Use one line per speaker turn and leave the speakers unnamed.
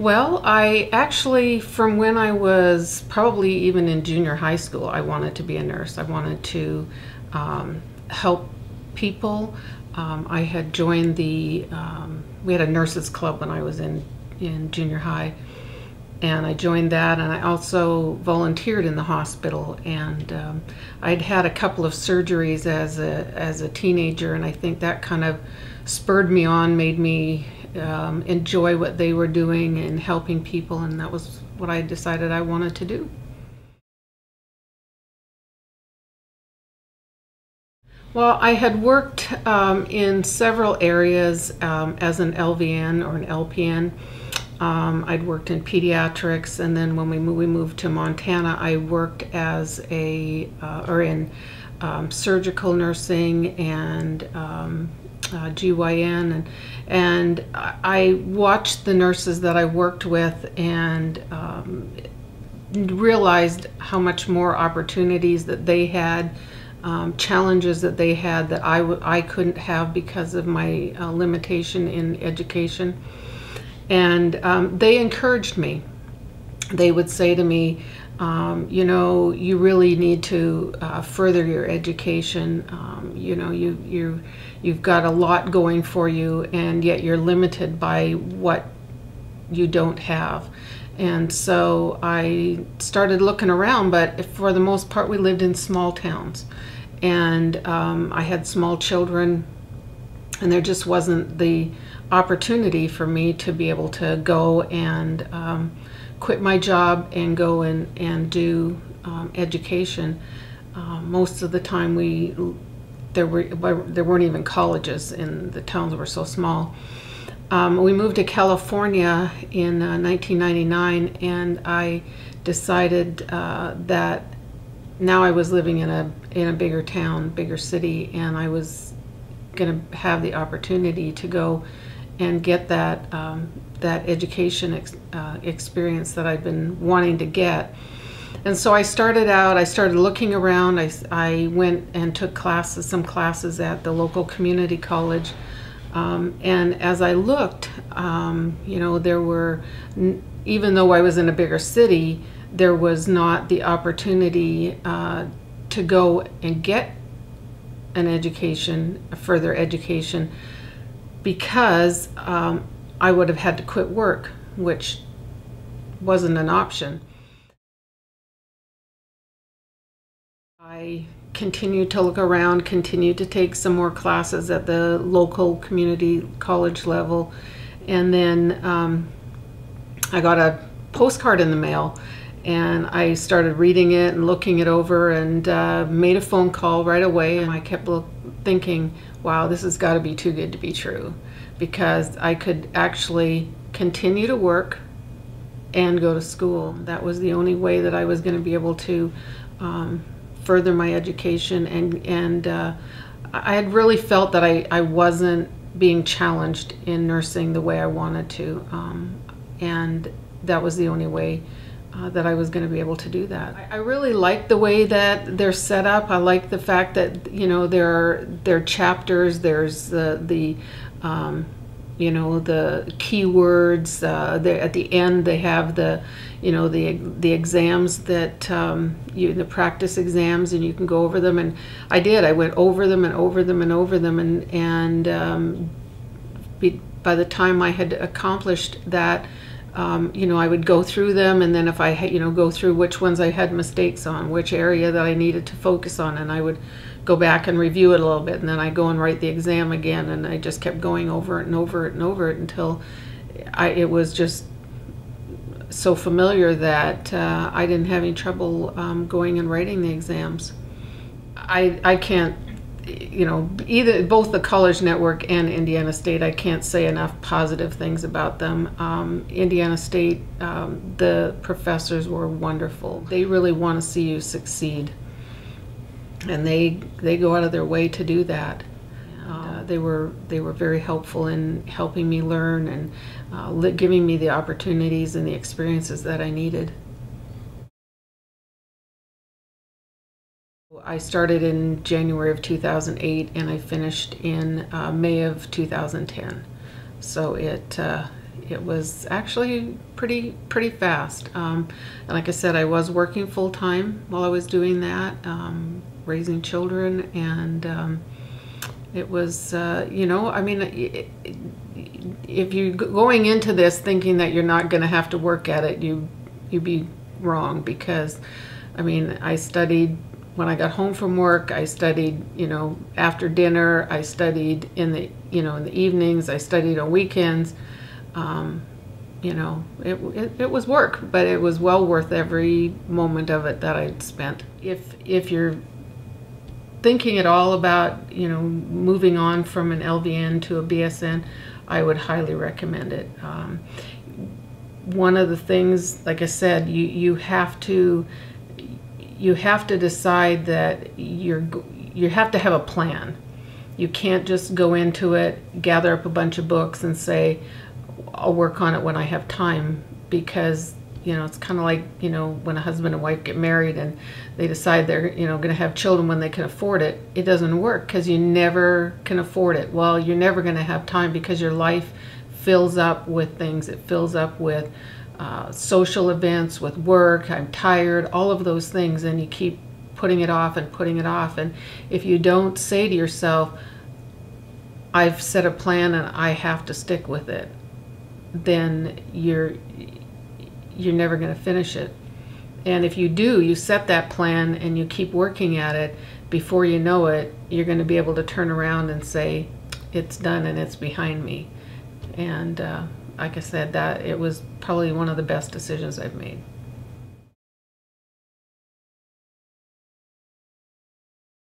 Well, I actually, from when I was probably even in junior high school, I wanted to be a nurse. I wanted to help people. I had joined we had a nurses club when I was in junior high, and I joined that, and I also volunteered in the hospital, and I'd had a couple of surgeries as a teenager, and I think that kind of spurred me on, made me enjoy what they were doing and helping people, and that was what I decided I wanted to do. Well, I had worked in several areas as an LVN or an LPN. I'd worked in pediatrics, and then when we moved to Montana, I worked as in surgical nursing and GYN, and I watched the nurses that I worked with and realized how much more opportunities that they had, challenges that they had that I couldn't have because of my limitation in education. And they encouraged me. They would say to me, you know, you really need to further your education. You know, you've got a lot going for you, and yet you're limited by what you don't have. And so I started looking around, but for the most part we lived in small towns, and I had small children, and there just wasn't the opportunity for me to be able to go and quit my job and go and do education. Most of the time there weren't even colleges, and the towns were so small. We moved to California in 1999, and I decided that now I was living in a bigger town, bigger city, and I was going to have the opportunity to go and get that education experience that I've been wanting to get. And so I started looking around. I went and took some classes at the local community college. And as I looked, you know, there were, even though I was in a bigger city, there was not the opportunity to go and get an education, a further education, because I would have had to quit work, which wasn't an option. I continued to look around, continued to take some more classes at the local community college level, and then I got a postcard in the mail, and I started reading it and looking it over, and made a phone call right away. And I kept thinking, wow, this has got to be too good to be true, because I could actually continue to work and go to school. That was the only way that I was going to be able to further my education, and I had really felt that I wasn't being challenged in nursing the way I wanted to, and that was the only way that I was going to be able to do that. I really like the way that they're set up. I like the fact that, you know, there are chapters. There's the you know, the keywords. At the end they have the, you know, the exams that the practice exams, and you can go over them. And I did. I went over them and over them and over them, and by the time I had accomplished that, you know, I would go through them, and then if I had, you know, go through which ones I had mistakes on, which area that I needed to focus on, and I would go back and review it a little bit, and then I go and write the exam again, and I just kept going over it and over it and over it until it was just so familiar that I didn't have any trouble going and writing the exams. I can't, you know, both the College Network and Indiana State, I can't say enough positive things about them. Indiana State, the professors were wonderful. They really want to see you succeed, and they go out of their way to do that. They were very helpful in helping me learn and giving me the opportunities and the experiences that I needed. I started in January of 2008, and I finished in May of 2010. So it was actually pretty fast. And like I said, I was working full time while I was doing that, raising children, and it was, you know, I mean, if you're going into this thinking that you're not going to have to work at it, you'd be wrong, because, I mean, I studied when I got home from work. I studied, you know, after dinner. I studied in the, you know, in the evenings. I studied on weekends. You know, it was work, but it was well worth every moment of it that I'd spent. If you're thinking at all about, you know, moving on from an LVN to a BSN, I would highly recommend it. One of the things, like I said, you have to decide that you have to have a plan. You can't just go into it, gather up a bunch of books, and say, I'll work on it when I have time, because, you know, it's kind of like, you know, when a husband and wife get married and they decide they're, you know, going to have children when they can afford it. It doesn't work, because you never can afford it. Well, you're never going to have time, because your life fills up with things. It fills up with social events, with work, I'm tired, all of those things, and you keep putting it off and putting it off. And if you don't say to yourself, I've set a plan and I have to stick with it, then you're never going to finish it. And if you do, you set that plan and you keep working at it, before you know it, you're going to be able to turn around and say, it's done and it's behind me. And like I said, that it was probably one of the best decisions I've made.